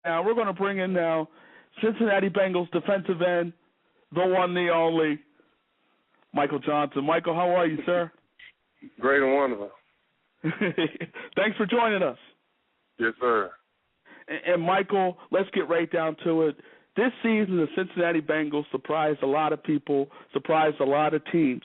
Now we're going to bring in now Cincinnati Bengals defensive end, the one, the only, Michael Johnson. Michael, how are you, sir? Great and wonderful. Thanks for joining us. Yes, sir. And Michael, let's get right down to it. This season, the Cincinnati Bengals surprised a lot of people, surprised a lot of teams.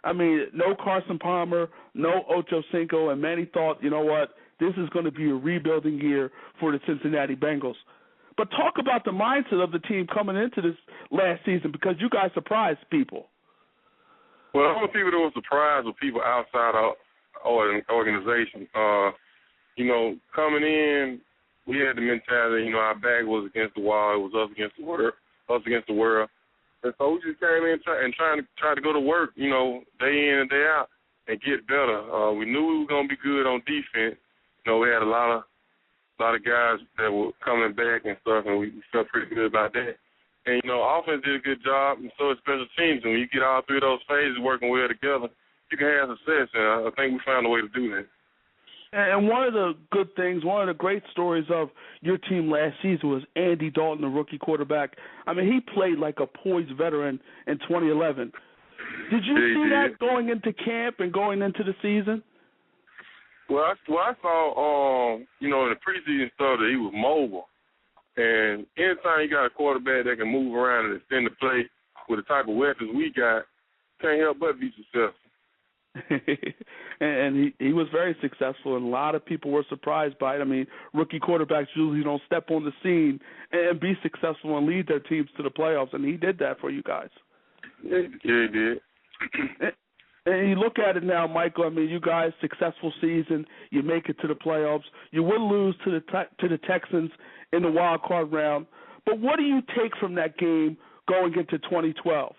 I mean, no Carson Palmer, no Ocho Cinco, and many thought, you know what, this is going to be a rebuilding year for the Cincinnati Bengals. But talk about the mindset of the team coming into this last season, because you guys surprised people. Well, all the people that were surprised were people outside our organization. Coming in, we had the mentality, our back was against the wall. It was us against the world. And so we just came in trying to go to work, day in and day out and get better. We knew we were going to be good on defense. We had a lot of guys that were coming back and stuff, and we felt pretty good about that. And, offense did a good job, and so did special teams. And when you get all three of those phases working well together, you can have success, and I think we found a way to do that. And one of the good things, one of the great stories of your team last season was Andy Dalton, the rookie quarterback. I mean, he played like a poised veteran in 2011. Did you see that going into camp and going into the season? Well, I saw, in the preseason stuff that he was mobile. And anytime you got a quarterback that can move around and extend the play with the type of weapons we got, can't help but be successful. And he was very successful, and a lot of people were surprised by it. I mean, rookie quarterbacks usually don't step on the scene and be successful and lead their teams to the playoffs, and he did that for you guys. Yeah, he did. And you look at it now, Michael, I mean, you guys, successful season, you make it to the playoffs. You will lose to the Texans in the wild card round. But what do you take from that game going into 2012?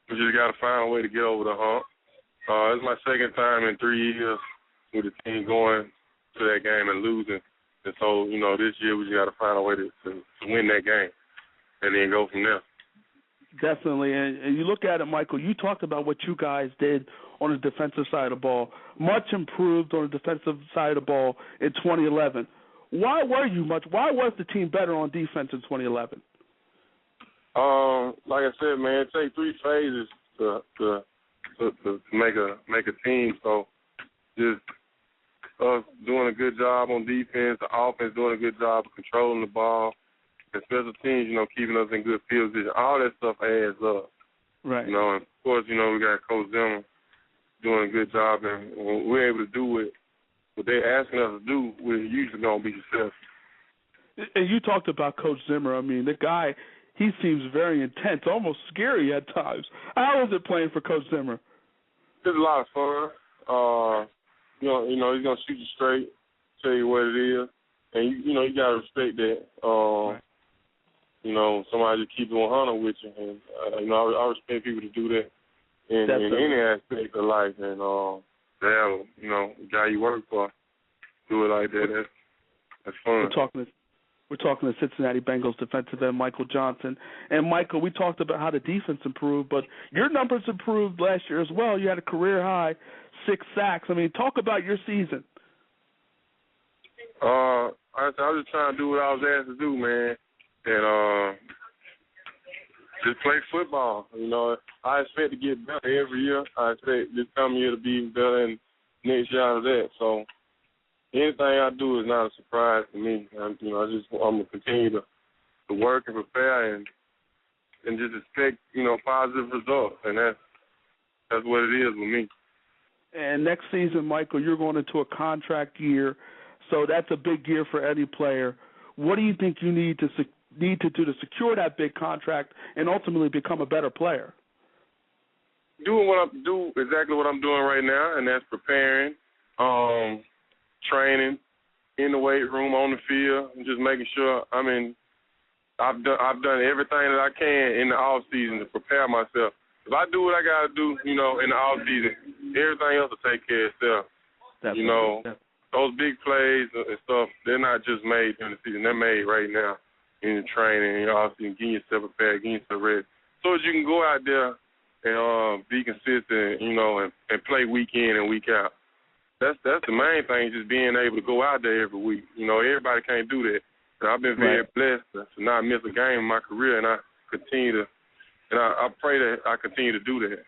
We just got to find a way to get over the hump. It's my second time in 3 years with the team going to that game and losing. And so, this year we just got to find a way to win that game and then go from there. Definitely. And you look at it, Michael, you talked about what you guys did on the defensive side of the ball. Much improved on the defensive side of the ball in 2011. Why was the team better on defense in 2011? Like I said, man, it takes three phases to make a team. So just us doing a good job on defense, the offense doing a good job of controlling the ball, and special teams, keeping us in good field position. All that stuff adds up. Right. And of course, we got Coach Zimmer doing a good job, and when we're able to do what they're asking us to do, we're usually going to be successful. And you talked about Coach Zimmer. I mean, the guy, he seems very intense, almost scary at times. How is it playing for Coach Zimmer? It's a lot of fun. He's going to shoot you straight, tell you what it is, and you got to respect that. Right. Somebody just keep it 100 with you, and I respect people to do that in any aspect of life, and to have the guy you work for do it like that. That's fun. We're talking to Cincinnati Bengals defensive end Michael Johnson. And, Michael, we talked about how the defense improved, but your numbers improved last year as well. You had a career-high 6 sacks. I mean, talk about your season. I was just trying to do what I was asked to do, man, and just play football. I expect to get better every year. I expect this coming year to be even better and next year out of that. So anything I do is not a surprise to me. I'm gonna continue to work and prepare and just expect positive results, and that's what it is with me. And next season, Michael, you're going into a contract year, so that's a big year for any player. What do you think you need to do to secure that big contract and ultimately become a better player? Do exactly what I'm doing right now, and that's preparing, training in the weight room, on the field, and just making sure. I've done everything that I can in the off season to prepare myself. If I do what I got to do, in the off season, everything else will take care of itself. Definitely. Those big plays and stuff, they're not just made during the season. They're made right now in the training, off season, getting yourself prepared, getting yourself ready, so that you can go out there and be consistent, and play week in and week out. That's the main thing, just being able to go out there every week. Everybody can't do that. I've been very blessed to not miss a game in my career, and I pray that I continue to do that.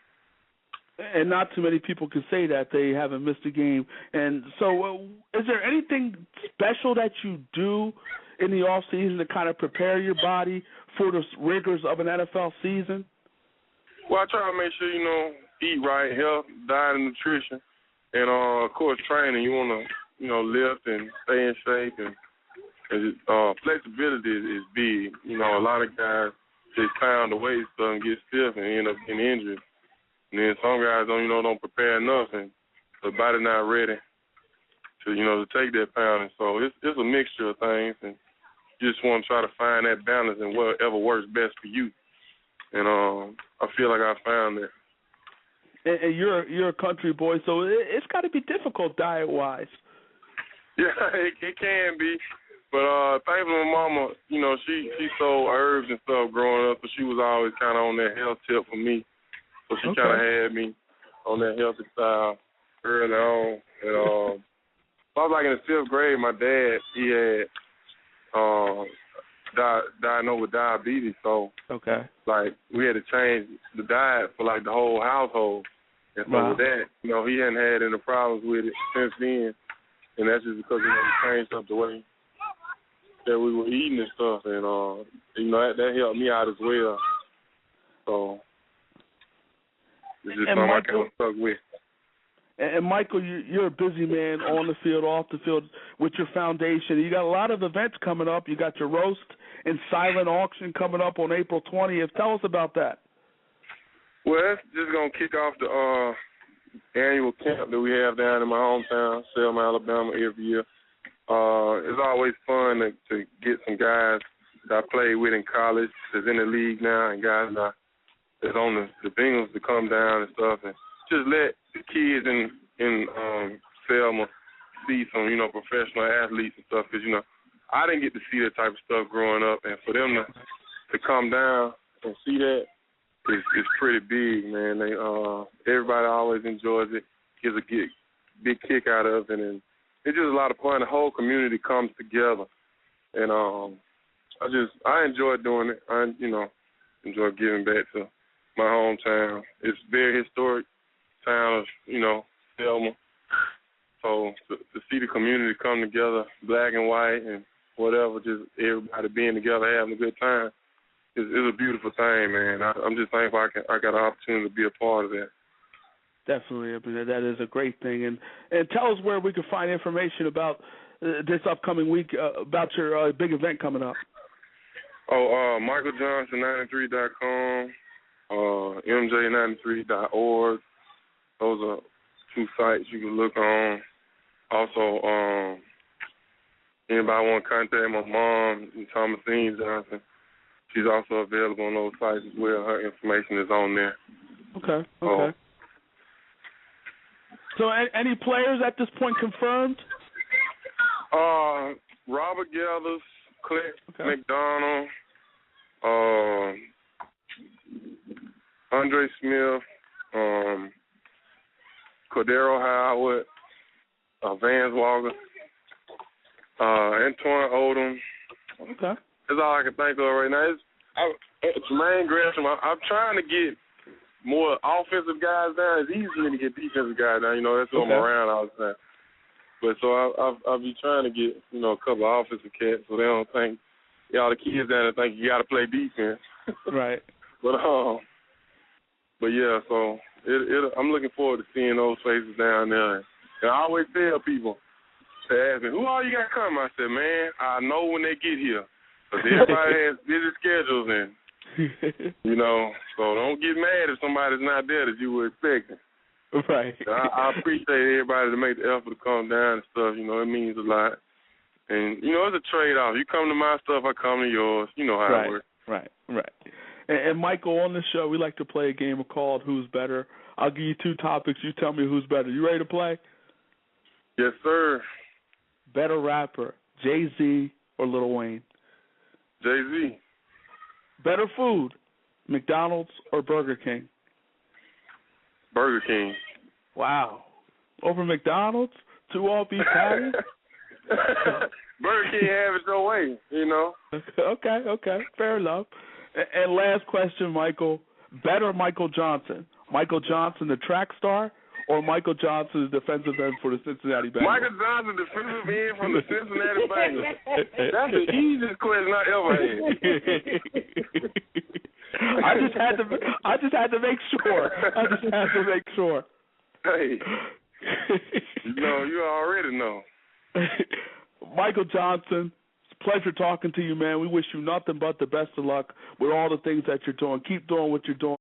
And not too many people can say that they haven't missed a game. And so is there anything special that you do in the off season to kind of prepare your body for the rigors of an NFL season? Well, I try to make sure, eat right, health, diet, and nutrition. And, of course, training. You want to, lift and stay in shape. And flexibility is big. A lot of guys just pound the weight stuff and get stiff and end up getting injured. And then some guys don't prepare enough, and the body not ready to take that pounding. So it's a mixture of things, and you just want to try to find that balance and whatever works best for you. And I feel like I found that. And you're a country boy, so it's got to be difficult diet-wise. Yeah, it can be. But thankfully, my mama, she sold herbs and stuff growing up, so she was always kind of on that health tip for me. So she kind of had me on that healthy style early on. And I was like in the 5th grade, my dad, he had diagnosed with diabetes. So, we had to change the diet for, the whole household. And so with that, he hadn't had any problems with it since then. And that's just because, we changed up the way that we were eating and stuff. And, that helped me out as well. So it's just something I kind of stuck with. And Michael, you're a busy man on the field, off the field with your foundation. You got a lot of events coming up. You got your roast and silent auction coming up on April 20th. Tell us about that. Well, that's just going to kick off the annual camp that we have down in my hometown, Selma, Alabama, every year. It's always fun to get some guys that I played with in college that's in the league now, and guys that's on the Bengals to come down and stuff, and just let the kids in Selma see some, professional athletes and stuff, because, I didn't get to see that type of stuff growing up, and for them to come down and see that is pretty big, man. Everybody always enjoys it, gets a big kick out of it, and it's just a lot of fun. The whole community comes together, and I enjoy doing it. I enjoy giving back to my hometown. It's a very historic town of Selma. So to see the community come together, black and white and whatever, just everybody being together, having a good time, is a beautiful thing, man. I'm just thankful I got an opportunity to be a part of that. Definitely, I mean, that is a great thing. And tell us where we can find information about this upcoming week, about your big event coming up. MichaelJohnson93.com, MJ93.org. Those are 2 sites you can look on. Also, anybody want to contact my mom, Thomasine Johnson, she's also available on those sites as well. Her information is on there. Okay. So any players at this point confirmed? Robert Gelders, Clint McDonald, Andre Smith, Cordero Howard, Vance Walker, Antoine Odom. Okay. That's all I can think of right now. Jermaine Gresham, I'm trying to get more offensive guys down. It's easy to get defensive guys down. That's what I'm around all the time. But so I'll be trying to get, a couple of offensive cats so they don't think, all the kids down there think you got to play defense. Right. But yeah, so I'm looking forward to seeing those faces down there. And I always tell people to ask me, who all you got coming? I said, man, I know when they get here. Because everybody has busy schedules and, so don't get mad if somebody's not there that you were expecting. Right. I appreciate everybody to make the effort to come down and stuff. It means a lot. And, it's a trade-off. You come to my stuff, I come to yours. You know how it works. Right. And Michael, on the show, we like to play a game called Who's Better. I'll give you 2 topics. You tell me who's better. You ready to play? Yes, sir. Better rapper, Jay-Z or Lil Wayne? Jay-Z. Better food, McDonald's or Burger King? Burger King. Wow. Over McDonald's? 2 all-beef patties? Bird can't have it your way, you know. Okay, fair enough. And last question, Michael. Better Michael Johnson? Michael Johnson, the track star, or Michael Johnson, the defensive end for the Cincinnati Bengals? Michael Johnson, defensive end from the Cincinnati Bengals. That's the easiest question I ever had. I just had to make sure. Hey, you already know. Michael Johnson, it's a pleasure talking to you, man. We wish you nothing but the best of luck with all the things that you're doing. Keep doing what you're doing.